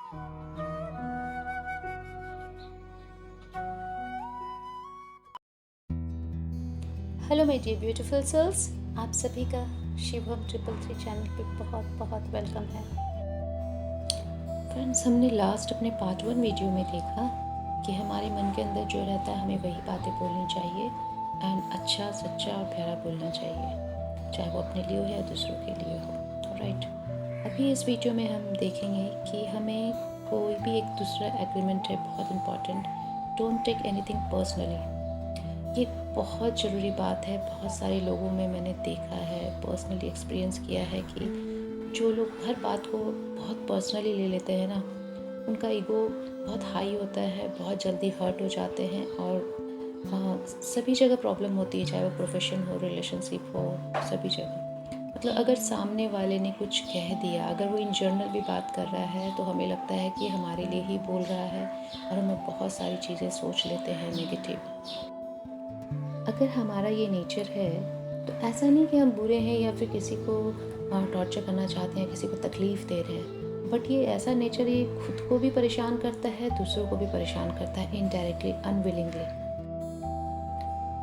Hello my dear beautiful souls, आप सभी का शिवम 333 चैनल पे बहुत बहुत वेलकम है। फ्रेंड्स, हमने लास्ट अपने पार्ट 1 वीडियो में देखा कि हमारे मन के अंदर जो रहता है हमें वही बातें बोलनी चाहिए एंड अच्छा, सच्चा और प्यारा बोलना चाहिए, चाहे वो अपने लिए हो या दूसरों के लिए हो। राइट, अभी इस वीडियो में हम देखेंगे कि हमें कोई भी एक दूसरा एग्रीमेंट है, बहुत important, don't take anything personally. ये बहुत ज़रूरी बात है। बहुत सारे लोगों में मैंने देखा है, पर्सनली एक्सपीरियंस किया है कि जो लोग हर बात को बहुत पर्सनली ले लेते हैं ना, उनका ईगो बहुत हाई होता है, बहुत जल्दी हर्ट हो जाते हैं और सभी जगह प्रॉब्लम होती है, चाहे वो प्रोफेशन हो, रिलेशनशिप हो, सभी जगह। मतलब अगर सामने वाले ने कुछ कह दिया, अगर वो इन जनरल भी बात कर रहा है तो हमें लगता है कि हमारे लिए ही बोल रहा है और हम बहुत सारी चीज़ें सोच लेते हैं नेगेटिव। अगर हमारा ये नेचर है तो ऐसा नहीं कि हम बुरे हैं या फिर किसी को टॉर्चर करना चाहते हैं, किसी को तकलीफ़ दे रहे हैं, बट ये ऐसा नेचर ये खुद को भी परेशान करता है, दूसरों को भी परेशान करता है, इनडायरेक्टली, अनविलिंगली।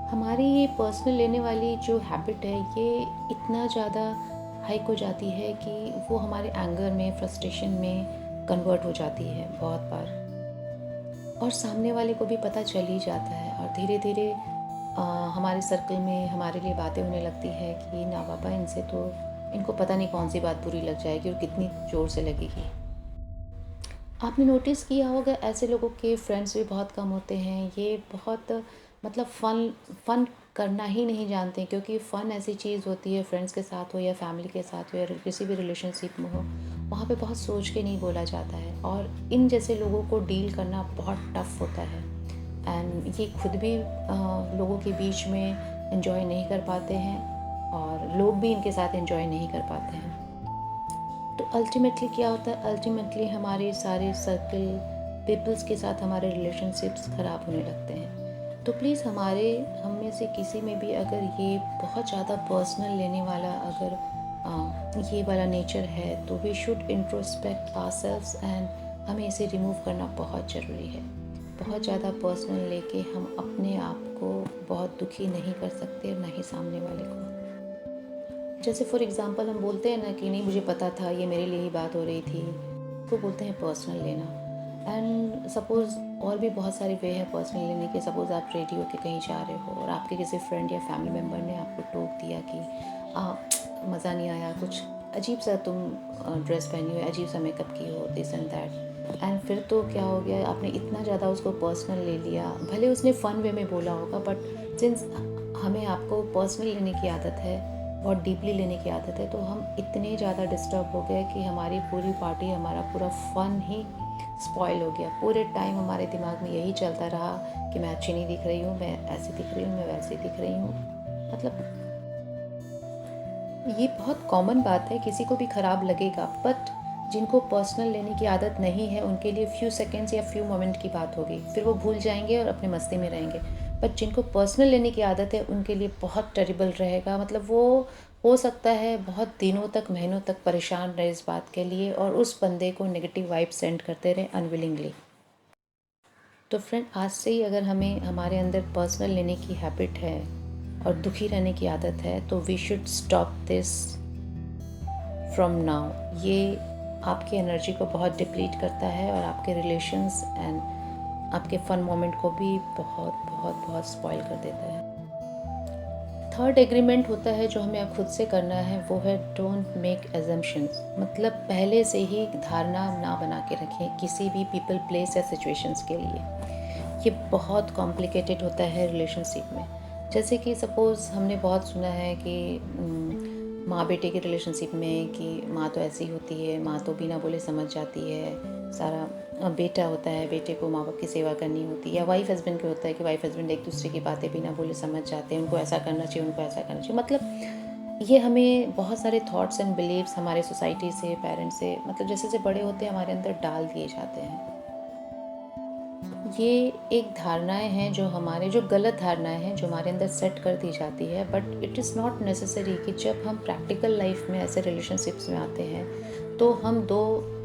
हमारी ये पर्सनल लेने वाली जो हैबिट है ये इतना ज़्यादा हाइक हो जाती है कि वो हमारे एंगर में, फ्रस्ट्रेशन में कन्वर्ट हो जाती है बहुत बार, और सामने वाले को भी पता चल ही जाता है और धीरे धीरे हमारे सर्कल में हमारे लिए बातें होने लगती है कि ना बाबा, इनसे तो इनको पता नहीं कौन सी बात बुरी लग जाएगी और कितनी ज़ोर से लगेगी। आपने नोटिस किया होगा ऐसे लोगों के फ्रेंड्स भी बहुत कम होते हैं। ये बहुत मतलब फ़न करना ही नहीं जानते, क्योंकि फ़न ऐसी चीज़ होती है, फ्रेंड्स के साथ हो या फैमिली के साथ हो या किसी भी रिलेशनशिप में हो, वहाँ पे बहुत सोच के नहीं बोला जाता है और इन जैसे लोगों को डील करना बहुत टफ़ होता है। एंड ये खुद भी लोगों के बीच में एंजॉय नहीं कर पाते हैं और लोग भी इनके साथ एंजॉय नहीं कर पाते हैं। तो अल्टीमेटली क्या होता है, अल्टीमेटली हमारे सारे सर्कल पीपल्स के साथ हमारे रिलेशनशिप्स ख़राब होने लगते हैं। तो प्लीज़ हम में से किसी में भी अगर ये बहुत ज़्यादा पर्सनल लेने वाला अगर ये वाला नेचर है तो we should introspect ourselves and हमें इसे रिमूव करना बहुत ज़रूरी है। बहुत ज़्यादा पर्सनल लेके हम अपने आप को बहुत दुखी नहीं कर सकते, ना ही सामने वाले को। जैसे फॉर एग्ज़ाम्पल हम बोलते हैं ना कि नहीं, मुझे पता था, ये मेरे लिए ही बात हो रही थी, तो बोलते हैं पर्सनल लेना। एंड सपोज़ और भी बहुत सारे वे हैं पर्सनल लेने के। सपोज़ आप रेडी होके कहीं जा रहे हो और आपके किसी फ्रेंड या फैमिली मेम्बर ने आपको टोक दिया कि मज़ा नहीं आया, कुछ अजीब सा तुम ड्रेस पहनी हो, अजीब सा मेकअप की हो, दिस एंड दैट। एंड फिर तो क्या हो गया, आपने इतना ज़्यादा उसको पर्सनल ले लिया। भले उसने फ़न वे में बोला होगा, बट सिंस हमें आपको पर्सनल लेने की आदत है, बहुत डीपली लेने की आदत है, तो हम इतने ज़्यादा डिस्टर्ब हो गए कि हमारी पूरी पार्टी, हमारा पूरा फ़न ही स्पॉइल हो गया। पूरे टाइम हमारे दिमाग में यही चलता रहा कि मैं अच्छी नहीं दिख रही हूँ, मैं ऐसी दिख रही हूँ, मैं वैसी दिख रही हूँ। मतलब ये बहुत कॉमन बात है, किसी को भी ख़राब लगेगा, बट जिनको पर्सनल लेने की आदत नहीं है उनके लिए फ्यू सेकेंड्स या फ्यू मोमेंट की बात होगी, फिर वो भूल जाएंगे और अपने मस्ती में रहेंगे। बट जिनको पर्सनल लेने की आदत है उनके लिए बहुत टेरिबल रहेगा। मतलब वो हो सकता है बहुत दिनों तक, महीनों तक परेशान रहे इस बात के लिए और उस बंदे को नेगेटिव वाइब सेंड करते रहे अनविलिंगली। तो फ्रेंड, आज से ही अगर हमें हमारे अंदर पर्सनल लेने की हैबिट है और दुखी रहने की आदत है तो we should stop this from now. ये आपकी एनर्जी को बहुत डिप्लीट करता है और आपके रिलेशंस एंड आपके फन मोमेंट को भी बहुत बहुत बहुत स्पॉइल कर देता है। थर्ड एग्रीमेंट होता है जो हमें अब खुद से करना है, वो है डोंट मेक एजम्पशंस। मतलब पहले से ही धारणा ना बना के रखें किसी भी पीपल, प्लेस या सिचुएशंस के लिए। ये बहुत कॉम्प्लिकेटेड होता है रिलेशनशिप में। जैसे कि सपोज़ हमने बहुत सुना है कि माँ बेटे के रिलेशनशिप में कि माँ तो ऐसी होती है, माँ तो बिना बोले समझ जाती है सारा। बेटा होता है, बेटे को माँ बाप की सेवा करनी होती है। या वाइफ हस्बैंड को होता है कि वाइफ हस्बैंड एक दूसरे की बातें बिना बोले समझ जाते हैं, उनको ऐसा करना चाहिए, उनको ऐसा करना चाहिए। मतलब ये हमें बहुत सारे थॉट्स एंड बिलीव्स हमारे सोसाइटी से, पेरेंट्स से, मतलब जैसे जैसे बड़े होते हैं हमारे अंदर डाल दिए जाते हैं। ये एक धारणाएं हैं जो हमारे, जो गलत धारणाएं हैं जो हमारे अंदर सेट कर दी जाती है। But it is not necessary कि जब हम प्रैक्टिकल लाइफ में ऐसे रिलेशनशिप्स में आते हैं तो हम दो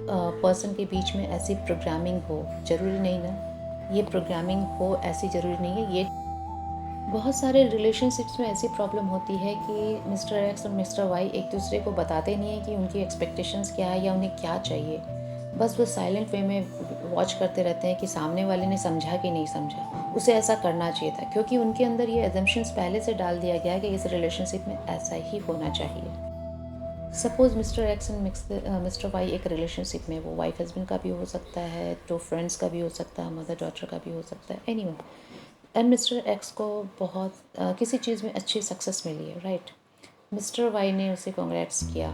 पर्सन के बीच में ऐसी प्रोग्रामिंग हो, ज़रूरी नहीं ना ये प्रोग्रामिंग हो, ऐसी ज़रूरी नहीं है ये। बहुत सारे रिलेशनशिप्स में ऐसी प्रॉब्लम होती है कि मिस्टर एक्स और मिस्टर वाई एक दूसरे को बताते नहीं हैं कि उनकी एक्सपेक्टेशंस क्या है या उन्हें क्या चाहिए। बस वो साइलेंट वे में वॉच करते रहते हैं कि सामने वाले ने समझा कि नहीं समझा, उसे ऐसा करना चाहिए था, क्योंकि उनके अंदर ये एजम्पशंस पहले से डाल दिया गया है कि इस रिलेशनशिप में ऐसा ही होना चाहिए। Suppose mister X and mister Y एक रिलेशनशिप में, वो वाइफ हस्बैंड का भी हो सकता है, तो फ्रेंड्स का भी हो सकता है, मदर डॉटर का भी हो सकता है, एनीवन। एंड मिस्टर एक्स को बहुत किसी चीज़ में अच्छी सक्सेस मिली है, राइट। मिस्टर वाई ने उसे कॉन्ग्रेट्स किया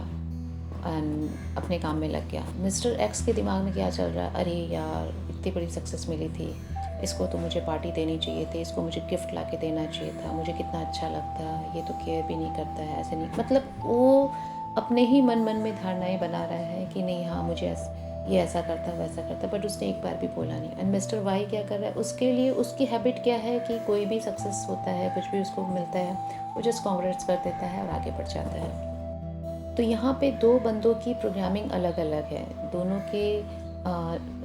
एंड अपने काम में लग गया। मिस्टर एक्स के दिमाग में क्या चल रहा है, अरे यार इतनी बड़ी सक्सेस मिली थी, इसको तो मुझे पार्टी देनी चाहिए थी, इसको मुझे गिफ्ट ला के देना चाहिए था, मुझे कितना अच्छा लगता, ये तो केयर भी नहीं करता है, ऐसे नहीं, मतलब वो अपने ही मन मन में धारणाएं बना रहा है कि नहीं हाँ मुझे ये ऐसा करता है वैसा करता है, बट उसने एक बार भी बोला नहीं। एंड मिस्टर वाई क्या कर रहा है, उसके लिए उसकी हैबिट क्या है कि कोई भी सक्सेस होता है, कुछ भी उसको मिलता है, वो जस्ट कॉन्ग्रेट्स कर देता है और आगे बढ़ जाता है। तो यहाँ पे दो बंदों की प्रोग्रामिंग अलग अलग है,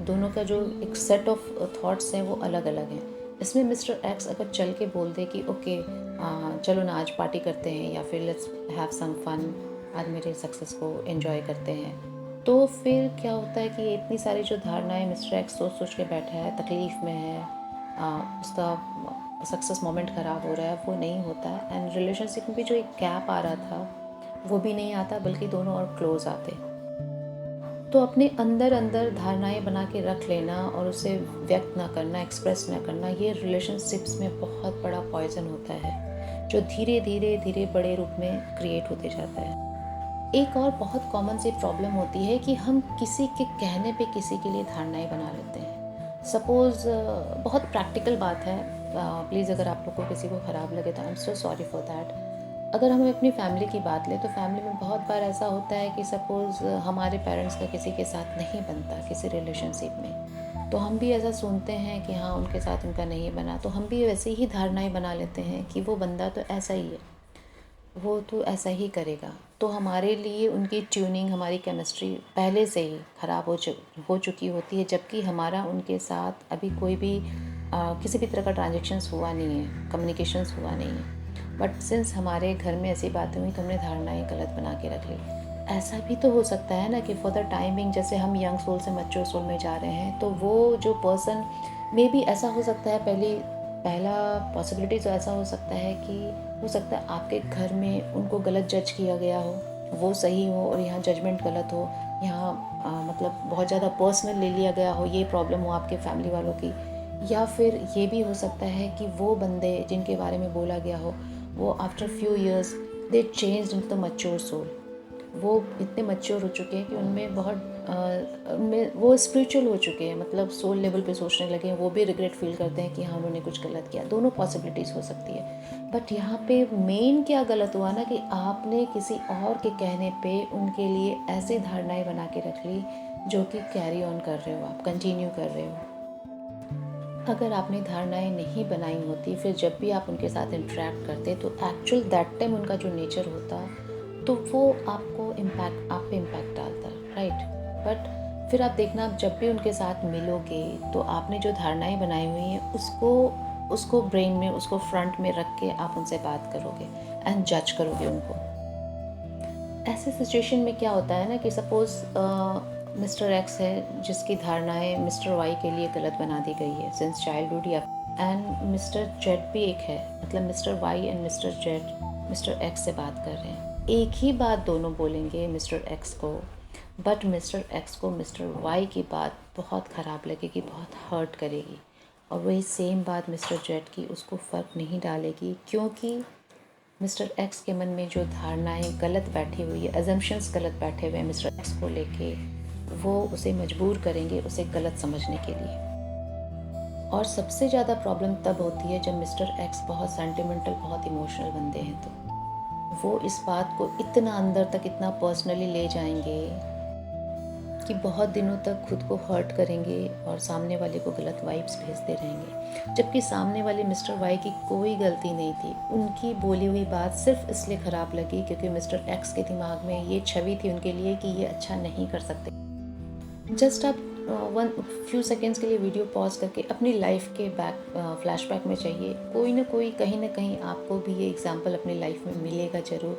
दोनों का जो एक सेट ऑफ थॉट्स हैं वो अलग अलग हैं। इसमें मिस्टर एक्स अगर चल के बोल दे कि ओके चलो ना आज पार्टी करते हैं, या फिर लेट्स हैव सम फन, आज मेरे सक्सेस को एंजॉय करते हैं, तो फिर क्या होता है कि इतनी सारी जो धारणाएं मिस्टर एक्स सोच सोच के बैठा है, तकलीफ़ में है, उसका सक्सेस मोमेंट ख़राब हो रहा है, वो नहीं होता है। एंड रिलेशनशिप में भी जो एक गैप आ रहा था वो भी नहीं आता, बल्कि दोनों और क्लोज आते। तो अपने अंदर अंदर धारणाएं बना के रख लेना और उसे व्यक्त ना करना, एक्सप्रेस ना करना, ये रिलेशनशिप्स में बहुत बड़ा पॉइजन होता है, जो धीरे धीरे धीरे बड़े रूप में क्रिएट होते जाता है। एक और बहुत कॉमन सी प्रॉब्लम होती है कि हम किसी के कहने पे किसी के लिए धारणाएं बना लेते हैं। सपोज़ बहुत प्रैक्टिकल बात है, प्लीज़ अगर आप लोग को किसी को ख़राब लगे तो I am so sorry for that. अगर हम अपनी फैमिली की बात लें तो फैमिली में बहुत बार ऐसा होता है कि सपोज़ हमारे पेरेंट्स का किसी के साथ नहीं बनता किसी रिलेशनशिप में, तो हम भी ऐसा सुनते हैं कि हाँ उनके साथ उनका नहीं बना, तो हम भी वैसे ही धारणाएं बना लेते हैं कि वो बंदा तो ऐसा ही है, वो तो ऐसा ही करेगा। तो हमारे लिए उनकी ट्यूनिंग, हमारी केमिस्ट्री पहले से ही ख़राब हो चुकी होती है, जबकि हमारा उनके साथ अभी कोई भी किसी भी तरह का ट्रांजेक्शन्स हुआ नहीं है, कम्युनिकेशंस हुआ नहीं है, बट सिंस हमारे घर में ऐसी बातें हुई तो हमने धारणाएं गलत बना के रख ली। ऐसा भी तो हो सकता है ना कि फॉर द टाइमिंग, जैसे हम यंग सोल से मैच्योर सोल में जा रहे हैं, तो वो जो पर्सन मे भी ऐसा हो सकता है, पहला पॉसिबिलिटी तो ऐसा हो सकता है कि हो सकता है आपके घर में उनको गलत जज किया गया हो, वो सही हो और यहाँ जजमेंट गलत हो, यहाँ मतलब बहुत ज़्यादा पर्सनल ले लिया गया हो, ये प्रॉब्लम हो आपके फैमिली वालों की। या फिर ये भी हो सकता है कि वो बंदे जिनके बारे में बोला गया हो, वो after few years they changed into the mature soul, वो इतने मैच्योर हो चुके हैं कि उनमें बहुत उनमें वो स्पिरिचुअल हो चुके हैं, मतलब सोल लेवल पे सोचने लगे हैं, वो भी रिग्रेट फील करते हैं कि हाँ उन्होंने कुछ गलत किया। दोनों पॉसिबिलिटीज़ हो सकती है, बट यहाँ पे मेन क्या गलत हुआ ना कि आपने किसी और के कहने पे उनके लिए ऐसी धारणाएं बना के रख ली जो कि कैरी ऑन कर रहे हो, आप कंटिन्यू कर रहे हो। अगर आपने धारणाएं नहीं बनाई होती, फिर जब भी आप उनके साथ इंटरेक्ट करते तो एक्चुअल दैट टाइम उनका जो नेचर होता, तो वो आपको आप पे इम्पैक्ट डालता, राइट। बट फिर आप देखना, आप जब भी उनके साथ मिलोगे तो आपने जो धारणाएं बनाई हुई हैं उसको ब्रेन में, उसको फ्रंट में रख के आप उनसे बात करोगे एंड जज करोगे उनको। ऐसे सिचुएशन में क्या होता है ना कि सपोज़ मिस्टर एक्स है जिसकी धारणाएं मिस्टर वाई के लिए गलत बना दी गई है सिंस चाइल्डहुड, या एंड मिस्टर जेड भी एक है, मतलब mister Y and mister Z mister X से बात कर रहे हैं, एक ही बात दोनों बोलेंगे मिस्टर एक्स को, बट मिस्टर एक्स को मिस्टर वाई की बात बहुत ख़राब लगेगी, बहुत हर्ट करेगी, और वही सेम बात मिस्टर जेड की उसको फ़र्क नहीं डालेगी, क्योंकि मिस्टर एक्स के मन में जो धारणाएं गलत बैठी हुई है, अजम्पशंस गलत बैठे हुए हैं मिस्टर एक्स को लेके, वो उसे मजबूर करेंगे उसे गलत समझने के लिए। और सबसे ज़्यादा प्रॉब्लम तब होती है जब मिस्टर एक्स बहुत सेंटिमेंटल, बहुत इमोशनल बंदे हैं, तो वो इस बात को इतना अंदर तक, इतना पर्सनली ले जाएंगे कि बहुत दिनों तक खुद को हर्ट करेंगे और सामने वाले को गलत वाइब्स भेजते रहेंगे, जबकि सामने वाले मिस्टर वाई की कोई गलती नहीं थी, उनकी बोली हुई बात सिर्फ इसलिए ख़राब लगी क्योंकि मिस्टर एक्स के दिमाग में ये छवि थी उनके लिए कि ये अच्छा नहीं कर सकते। जस्ट आप वन फ्यू सेकेंड्स के लिए वीडियो पॉज करके अपनी लाइफ के फ्लैशबैक में चाहिए, कोई ना कोई कहीं ना कहीं आपको भी ये एग्जांपल अपनी लाइफ में मिलेगा ज़रूर,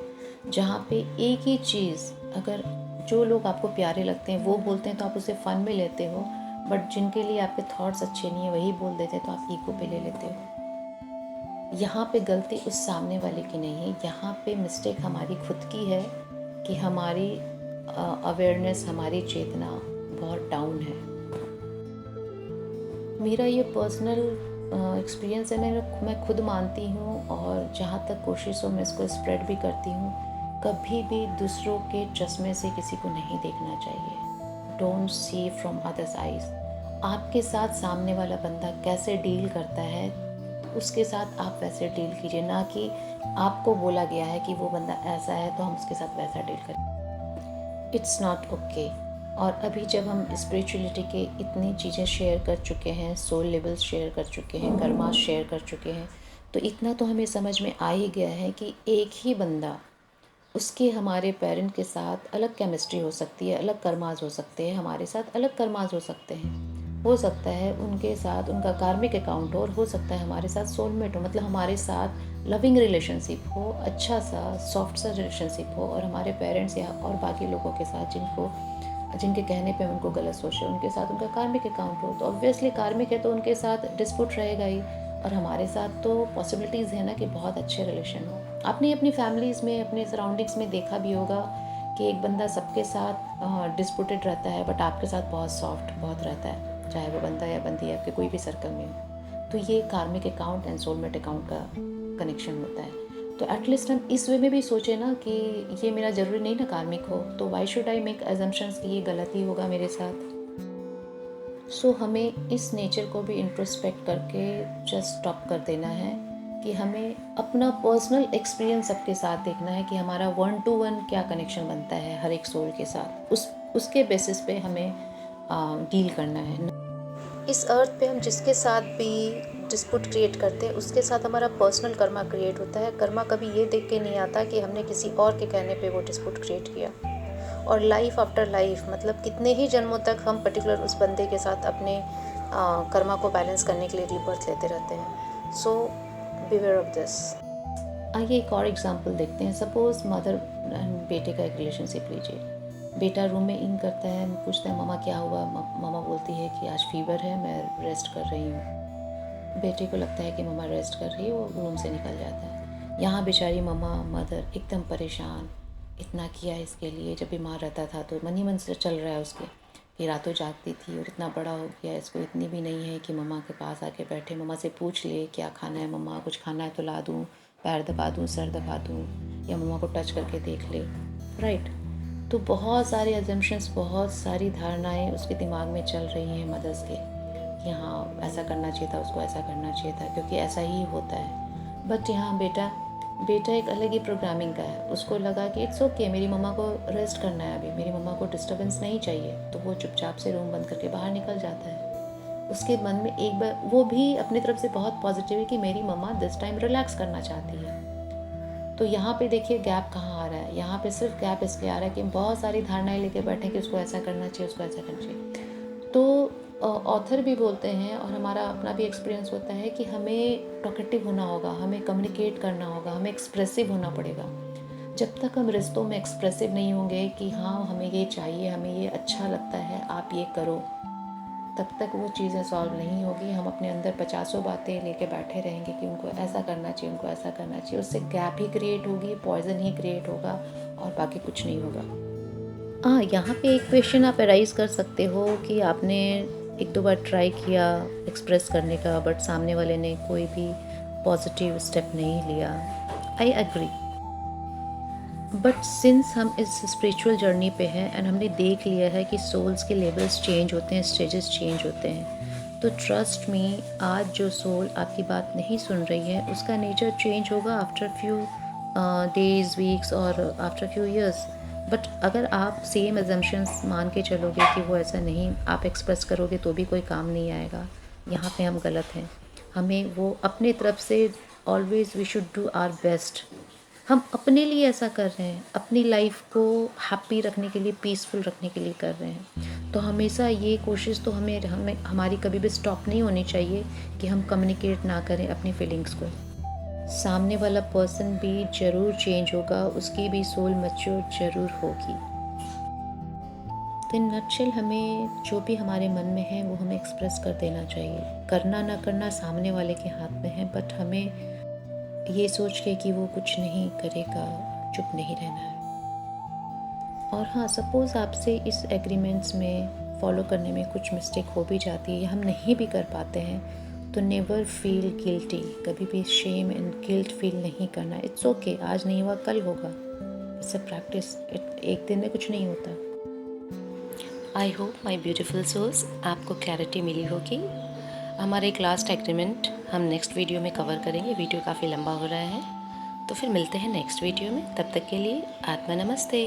जहाँ पे एक ही चीज़ अगर जो लोग आपको प्यारे लगते हैं वो बोलते हैं तो आप उसे फ़न में लेते हो, बट जिनके लिए आपके थॉट्स अच्छे नहीं है वही बोल देते हैं तो आप ईगो पे ले लेते हो। यहाँ पे गलती उस सामने वाले की नहीं है, यहाँ पे मिस्टेक हमारी खुद की है कि हमारी अवेयरनेस, हमारी चेतना बहुत डाउन है। मेरा ये पर्सनल एक्सपीरियंस है, मैं खुद मानती हूँ और जहाँ तक कोशिश हो मैं इसको स्प्रेड भी करती हूँ, कभी भी दूसरों के चश्मे से किसी को नहीं देखना चाहिए। Don't see from others eyes. आपके साथ सामने वाला बंदा कैसे डील करता है उसके साथ आप वैसे डील कीजिए, ना कि आपको बोला गया है कि वो बंदा ऐसा है तो हम उसके साथ वैसा डील करें। It's not okay. और अभी जब हम स्पिरिचुअलिटी के इतनी चीज़ें शेयर कर चुके हैं, सोल लेवल्स शेयर कर चुके हैं, कर्मास शेयर कर चुके हैं, तो इतना तो हमें समझ में आ ही गया है कि एक ही बंदा, उसके हमारे पेरेंट के साथ अलग केमिस्ट्री हो सकती है, अलग कर्मास हो सकते हैं, हमारे साथ अलग कर्मास हो सकते हैं। हो सकता है उनके साथ उनका कार्मिक अकाउंट हो सकता है हमारे साथ सोलमेट हो, मतलब हमारे साथ लविंग रिलेशनशिप हो, अच्छा सा सॉफ्ट सा रिलेशनशिप हो, और हमारे पेरेंट्स या और बाकी लोगों के साथ जिनके कहने पे हम उनको गलत सोच रहे हैं उनके साथ उनका कार्मिक अकाउंट हो, तो ऑब्वियसली कार्मिक है तो उनके साथ डिस्प्यूट रहेगा ही। और हमारे साथ तो पॉसिबिलिटीज़ है ना कि बहुत अच्छे रिलेशन हो। आपने अपनी फैमिलीज़ में, अपने सराउंडिंग्स में देखा भी होगा कि एक बंदा सबके साथ डिस्प्यूटेड रहता है बट आपके साथ बहुत सॉफ्ट बहुत रहता है, चाहे वो बंदा या बंदी आपके कोई भी सर्कल में हो। तो ये कार्मिक अकाउंट एंड सोलमेट अकाउंट का कनेक्शन होता है। तो एटलीस्ट हम इस वे में भी सोचें ना कि ये मेरा ज़रूरी नहीं ना कार्मिक हो, तो why should I make assumptions कि ये गलत ही होगा मेरे साथ। सो हमें इस नेचर को भी इंट्रोस्पेक्ट करके जस्ट स्टॉप कर देना है कि हमें अपना पर्सनल एक्सपीरियंस सबके साथ देखना है कि हमारा 1-to-1 क्या कनेक्शन बनता है हर एक सोल के साथ, उसके बेसिस पे हमें डील करना है। इस अर्थ पे हम जिसके साथ भी डिस्प्यूट क्रिएट करते हैं उसके साथ हमारा पर्सनल कर्मा क्रिएट होता है। कर्मा कभी ये देख के नहीं आता कि हमने किसी और के कहने पे वो डिस्प्यूट क्रिएट किया। और लाइफ आफ्टर लाइफ, मतलब कितने ही जन्मों तक हम पर्टिकुलर उस बंदे के साथ अपने कर्मा को बैलेंस करने के लिए रीबर्थ लेते रहते हैं। सो बिवेयर ऑफ दिस। आइए एक और एग्जांपल देखते हैं। सपोज़ मदर एंड बेटे का एक रिलेशनशिप लीजिए। बेटा रूम में इन करता है, पूछता है मामा क्या हुआ, मामा बोलती है कि आज फीवर है, मैं रेस्ट कर रही हूँ। बेटे को लगता है कि मामा रेस्ट कर रही है, वो रूम से निकल जाता है। यहाँ बेचारी मदर एकदम परेशान, इतना किया इसके लिए, जब बीमार रहता था तो मन ही मन से चल रहा है उसके कि रातों जागती थी और इतना बड़ा हो गया, इसको इतनी भी नहीं है कि मम्मा के पास आके बैठे, मम्मा से पूछ ले क्या खाना है, मम्मा कुछ खाना है तो ला दूँ, पैर दबा दूँ, सर दबा दूँ, या मम्मा को टच करके देख ले, राइट। तो बहुत सारे अजम्पशंस, बहुत सारी धारणाएं उसके दिमाग में चल रही हैं मदर्स के कि हाँ ऐसा करना चाहिए था, उसको ऐसा करना चाहिए था क्योंकि ऐसा ही होता है। बट यहाँ बेटा एक अलग ही प्रोग्रामिंग का है, उसको लगा कि इट्स ओके, मेरी मम्मा को रेस्ट करना है, अभी मेरी मम्मा को डिस्टर्बेंस नहीं चाहिए, तो वो चुपचाप से रूम बंद करके बाहर निकल जाता है। उसके मन में एक बार वो भी अपनी तरफ से बहुत पॉजिटिव है कि मेरी मम्मा दिस टाइम रिलैक्स करना चाहती है। तो यहाँ पे देखिए गैप कहाँ आ रहा है। यहाँ पे सिर्फ गैप इसलिए आ रहा है कि बहुत सारी धारणाएं लेके बैठे कि उसको ऐसा करना चाहिए, उसको ऐसा करना चाहिए। तो ऑथर भी बोलते हैं और हमारा अपना भी एक्सपीरियंस होता है कि हमें टॉकेटिव होना होगा, हमें कम्युनिकेट करना होगा, हमें एक्सप्रेसिव होना पड़ेगा। जब तक हम रिश्तों में एक्सप्रेसिव नहीं होंगे कि हाँ हमें ये चाहिए, हमें ये अच्छा लगता है, आप ये करो, तब तक वो चीज़ें सॉल्व नहीं होगी। हम अपने अंदर 50 बातें लेके बैठे रहेंगे कि उनको ऐसा करना चाहिए, उनको ऐसा करना चाहिए, उससे गैप ही क्रिएट होगी, पॉइजन ही क्रिएट होगा और बाकी कुछ नहीं होगा। हाँ, यहाँ पे एक क्वेश्चन आप अराइज़ कर सकते हो कि आपने 1-2 बार ट्राई किया एक्सप्रेस करने का, बट सामने वाले ने कोई भी पॉजिटिव स्टेप नहीं लिया। आई एग्री, बट सिंस हम इस स्पिरिचुअल जर्नी पे हैं एंड हमने देख लिया है कि सोल्स के लेवल्स चेंज होते हैं, स्टेजेस चेंज होते हैं, तो ट्रस्ट मी, आज जो सोल आपकी बात नहीं सुन रही है उसका नेचर चेंज होगा आफ्टर फ्यू डेज, वीक्स और आफ्टर फ्यू ईयर्स। बट अगर आप सेम एजम्पशंस मान के चलोगे कि वो ऐसा नहीं, आप एक्सप्रेस करोगे तो भी कोई काम नहीं आएगा। यहाँ पे हम गलत हैं। हमें वो अपने तरफ से always we should do our best हम अपने लिए ऐसा कर रहे हैं, अपनी लाइफ को हैप्पी रखने के लिए, पीसफुल रखने के लिए कर रहे हैं। तो हमेशा ये कोशिश तो हमें हमें हमारी कभी भी स्टॉप नहीं होनी चाहिए कि हम कम्युनिकेट ना करें अपनी फीलिंग्स को। सामने वाला पर्सन भी ज़रूर चेंज होगा, उसकी भी सोल मैच्योर ज़रूर होगी। तो इन नटशेल हमें जो भी हमारे मन में है वो हमें एक्सप्रेस कर देना चाहिए। करना ना करना सामने वाले के हाथ में है, बट हमें ये सोच के कि वो कुछ नहीं करेगा, चुप नहीं रहना है। और हाँ, सपोज़ आपसे इस एग्रीमेंट्स में फॉलो करने में कुछ मिस्टेक हो भी जाती है या हम नहीं भी कर पाते हैं, तो नेवर फील गिल्टी, कभी भी शेम एंड गिल्ट फील नहीं करना। इट्स ओके, आज नहीं हुआ कल होगा। इट्स अ प्रैक्टिस, एक दिन में कुछ नहीं होता। I hope my beautiful souls आपको क्लैरिटी मिली होगी। हमारा एक लास्ट एग्रीमेंट हम नेक्स्ट वीडियो में कवर करेंगे। वीडियो काफ़ी लंबा हो रहा है, तो फिर मिलते हैं नेक्स्ट वीडियो में। तब तक के लिए आत्मा नमस्ते।